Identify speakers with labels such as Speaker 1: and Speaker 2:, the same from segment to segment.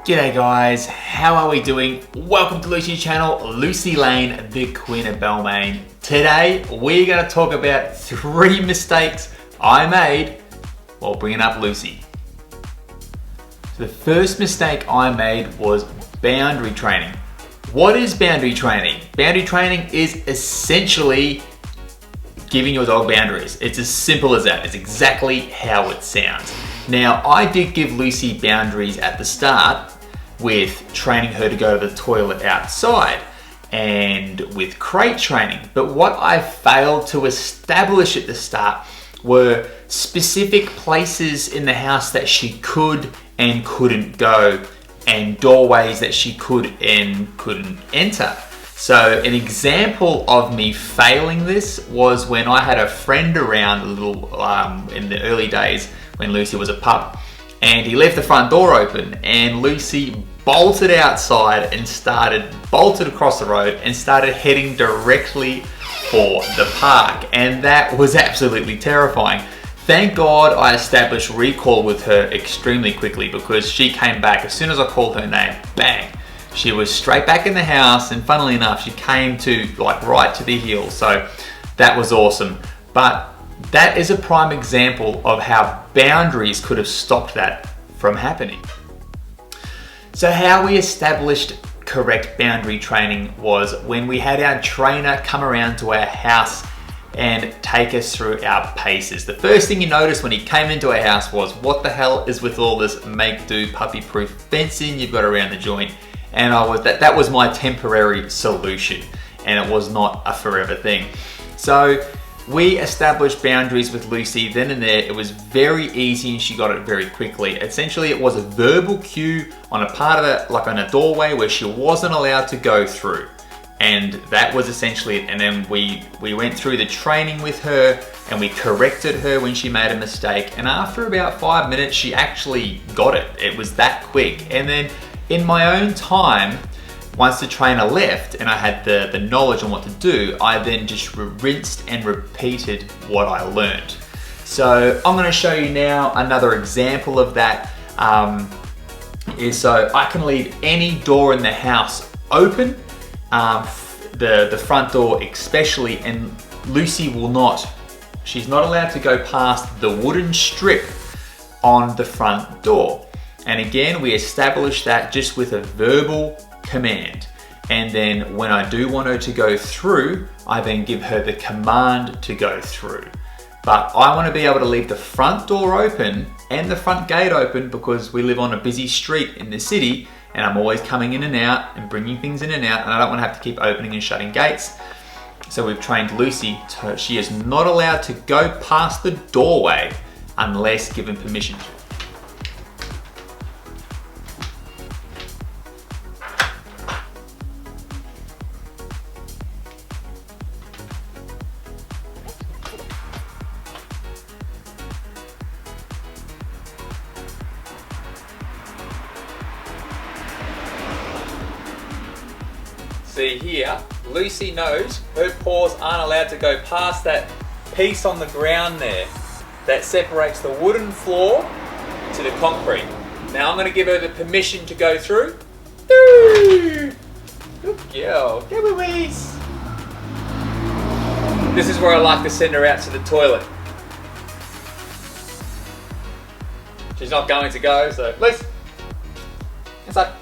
Speaker 1: G'day guys, how are we doing? Welcome to Lucy's channel, Lucy Lane, the Queen of Balmain. Today, we're going to talk about 3 mistakes I made while bringing up Lucy. So the first mistake I made was boundary training. What is boundary training? Boundary training is essentially giving your dog boundaries. It's as simple as that. It's exactly how it sounds. Now, I did give Lucy boundaries at the start with training her to go to the toilet outside and with crate training. But what I failed to establish at the start were specific places in the house that she could and couldn't go, and doorways that she could and couldn't enter. So an example of me failing this was when I had a friend around in the early days when Lucy was a pup, and he left the front door open and Lucy bolted outside and bolted across the road and started heading directly for the park, and that was absolutely terrifying. Thank God I established recall with her extremely quickly, because she came back as soon as I called her name, bang. She was straight back in the house, and funnily enough, she came to right to the heel. So that was awesome. But that is a prime example of how boundaries could have stopped that from happening. So how we established correct boundary training was when we had our trainer come around to our house and take us through our paces. The first thing you noticed when he came into our house was, what the hell is with all this make-do puppy-proof fencing you've got around the joint? And that was my temporary solution, and it was not a forever thing. So we established boundaries with Lucy then and there. It was very easy and she got it very quickly. Essentially, it was a verbal cue on a part of it, like on a doorway where she wasn't allowed to go through. And that was essentially it. And then we went through the training with her and we corrected her when she made a mistake. And after about 5 minutes, she actually got it. It was that quick. And then in my own time, once the trainer left and I had the knowledge on what to do, I then just rinsed and repeated what I learned. So I'm gonna show you now another example of that. So I can leave any door in the house open, the front door especially, and Lucy will not. She's not allowed to go past the wooden strip on the front door. And again, we established that just with a verbal command. And then when I do want her to go through, I then give her the command to go through. But I want to be able to leave the front door open and the front gate open, because we live on a busy street in the city and I'm always coming in and out and bringing things in and out, and I don't want to have to keep opening and shutting gates. So we've trained Lucy, she is not allowed to go past the doorway unless given permission to. See here, Lucy knows her paws aren't allowed to go past that piece on the ground there that separates the wooden floor to the concrete. Now I'm going to give her the permission to go through. Good girl, go Louise. This is where I like to send her out to the toilet. She's not going to go, so Lucy, inside.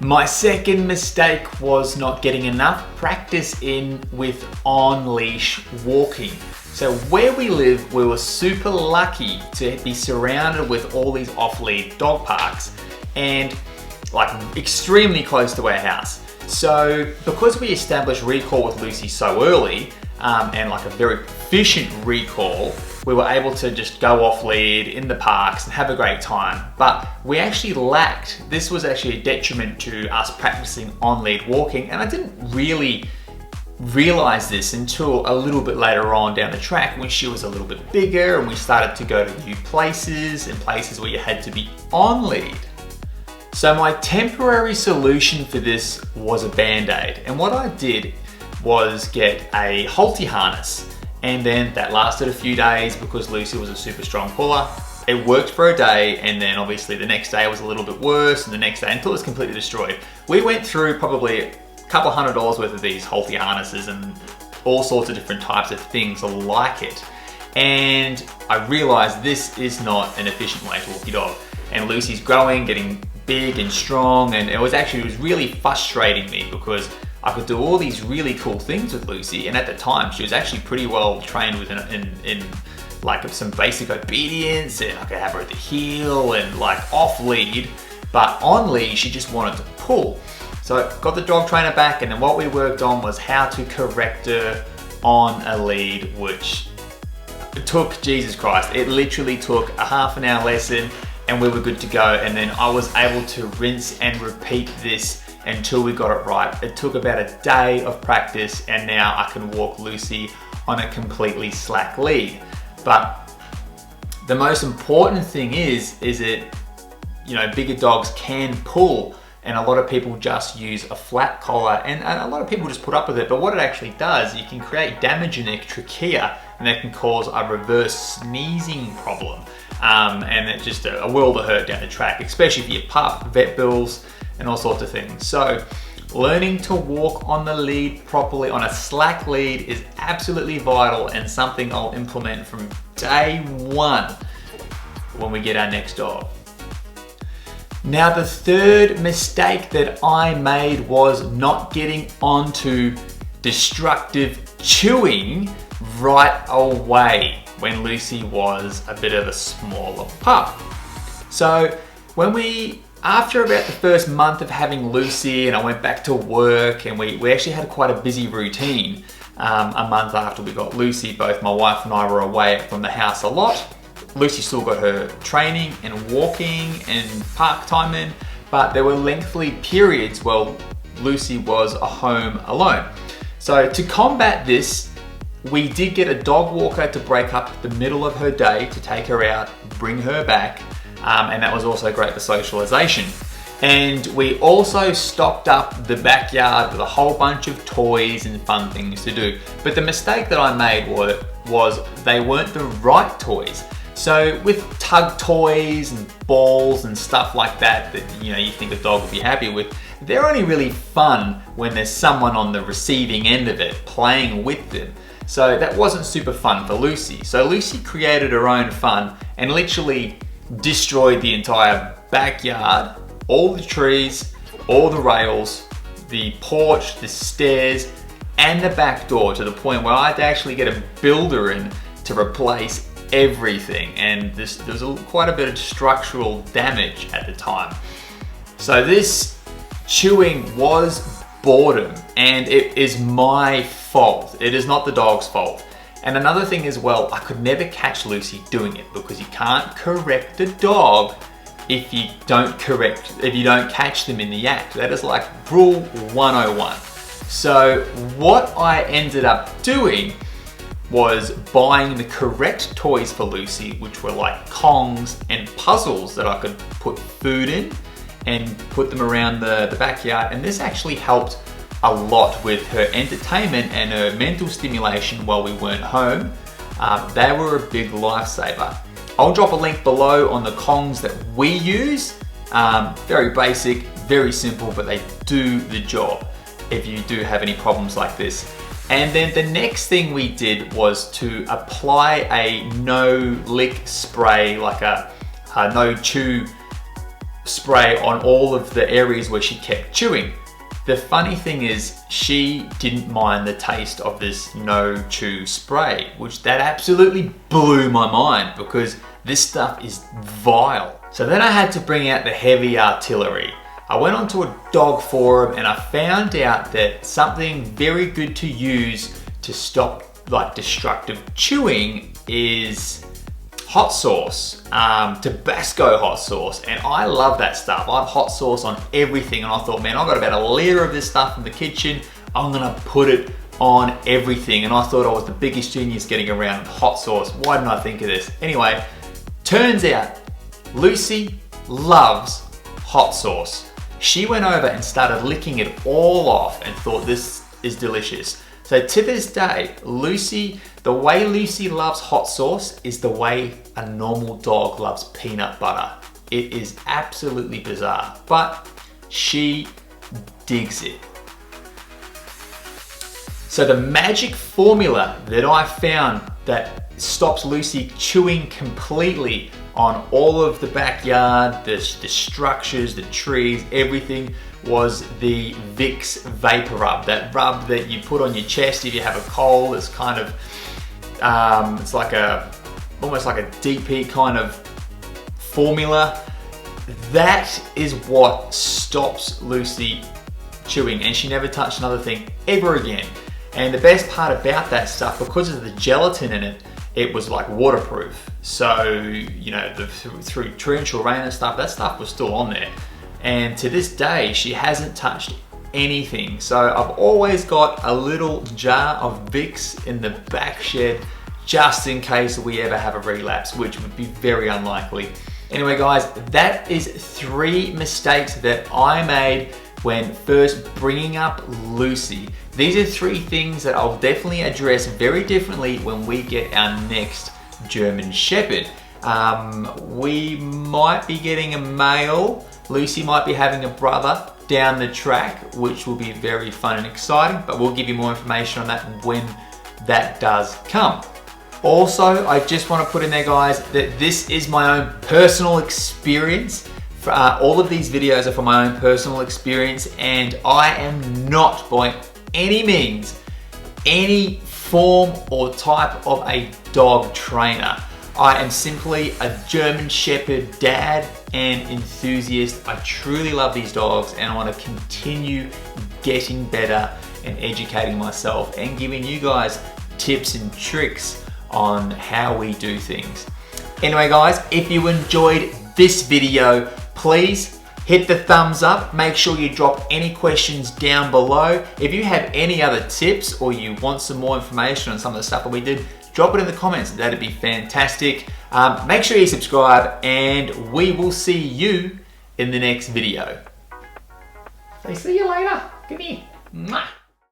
Speaker 1: My second mistake was not getting enough practice in with on-leash walking. So where we live, we were super lucky to be surrounded with all these off-lead dog parks, and extremely close to our house. So because we established recall with Lucy so early, and a very efficient recall, we were able to just go off lead in the parks and have a great time. But we actually lacked, this was actually a detriment to us practicing on lead walking, and I didn't really realize this until a little bit later on down the track when she was a little bit bigger and we started to go to new places and places where you had to be on lead. So my temporary solution for this was a Band-Aid, and what I did was get a halty harness, and then that lasted a few days because Lucy was a super strong puller. It worked for a day, and then obviously the next day was a little bit worse, and the next day until it was completely destroyed. We went through probably a couple $100 worth of these Halti harnesses and all sorts of different types of things like it. And I realized this is not an efficient way to walk your dog. And Lucy's growing, getting big and strong, and it was really frustrating me because I could do all these really cool things with Lucy, and at the time she was actually pretty well trained in like some basic obedience, and I could have her at the heel and like off lead, but on lead she just wanted to pull. So I got the dog trainer back, and then what we worked on was how to correct her on a lead, which took, Jesus Christ, it literally took a half an hour lesson and we were good to go. And then I was able to rinse and repeat this until we got it right. It took about a day of practice, and now I can walk Lucy on a completely slack lead. But the most important thing is that, you know, bigger dogs can pull, and a lot of people just use a flat collar, and a lot of people just put up with it. But what it actually does, you can create damage in their trachea, and that can cause a reverse sneezing problem. And it's just a world of hurt down the track, especially for your pup, vet bills, and all sorts of things. So learning to walk on the lead properly, on a slack lead, is absolutely vital, and something I'll implement from day one when we get our next dog. Now, the third mistake that I made was not getting onto destructive chewing right away when Lucy was a bit of a smaller pup. So after about the first month of having Lucy, and I went back to work, and we actually had quite a busy routine. A month after we got Lucy, both my wife and I were away from the house a lot. Lucy still got her training and walking and park time in, but there were lengthy periods where Lucy was home alone. So to combat this, we did get a dog walker to break up the middle of her day to take her out, bring her back, and that was also great for socialization. And we also stocked up the backyard with a whole bunch of toys and fun things to do. But the mistake that I made was they weren't the right toys. So with tug toys and balls and stuff like that you know, you think a dog would be happy with, they're only really fun when there's someone on the receiving end of it playing with them. So that wasn't super fun for Lucy. So Lucy created her own fun and literally destroyed the entire backyard, all the trees, all the rails, the porch, the stairs, and the back door, to the point where I had to actually get a builder in to replace everything. And there was quite a bit of structural damage at the time. So this chewing was boredom, and it is my fault. It is not the dog's fault. And another thing as well, I could never catch Lucy doing it, because you can't correct a dog if you don't catch them in the act. That is like rule 101. So what I ended up doing was buying the correct toys for Lucy, which were like Kongs and puzzles that I could put food in and put them around the backyard. And this actually helped a lot with her entertainment and her mental stimulation while we weren't home. They were a big lifesaver. I'll drop a link below on the Kongs that we use. Very basic, very simple, but they do the job if you do have any problems like this. And then the next thing we did was to apply a no-lick spray, like a no-chew spray on all of the areas where she kept chewing. The funny thing is, she didn't mind the taste of this no-chew spray, which that absolutely blew my mind, because this stuff is vile. So then I had to bring out the heavy artillery. I went onto a dog forum and I found out that something very good to use to stop like destructive chewing is hot sauce, Tabasco hot sauce, and I love that stuff. I have hot sauce on everything, and I thought, man, I've got about a liter of this stuff in the kitchen. I'm gonna put it on everything, and I thought I was the biggest genius getting around hot sauce. Why didn't I think of this? Anyway, turns out Lucy loves hot sauce. She went over and started licking it all off and thought this is delicious. So to this day, the way Lucy loves hot sauce is the way a normal dog loves peanut butter. It is absolutely bizarre, but she digs it. So the magic formula that I found that stops Lucy chewing completely on all of the backyard, the structures, the trees, everything, was the Vicks Vapor Rub. That rub that you put on your chest if you have a cold. It's kind of, it's like almost like a DP kind of formula. That is what stops Lucy chewing, and she never touched another thing ever again. And the best part about that stuff, because of the gelatin in it, it was like waterproof. So, you know, through torrential rain and stuff, that stuff was still on there. And to this day, she hasn't touched anything. So I've always got a little jar of Vicks in the back shed, just in case we ever have a relapse, which would be very unlikely. Anyway guys, that is 3 mistakes that I made when first bringing up Lucy. These are 3 things that I'll definitely address very differently when we get our next German Shepherd. We might be getting a male. Lucy might be having a brother down the track, which will be very fun and exciting, but we'll give you more information on that when that does come. Also, I just want to put in there, guys, that this is my own personal experience. All of these videos are from my own personal experience, and I am not by any means any form or type of a dog trainer. I am simply a German Shepherd dad and enthusiast. I truly love these dogs, and I want to continue getting better and educating myself and giving you guys tips and tricks on how we do things. Anyway guys, if you enjoyed this video, please hit the thumbs up. Make sure you drop any questions down below. If you have any other tips or you want some more information on some of the stuff that we did, drop it in the comments. That'd be fantastic. Make sure you subscribe, and we will see you in the next video. So see you later. Come here. Mwah.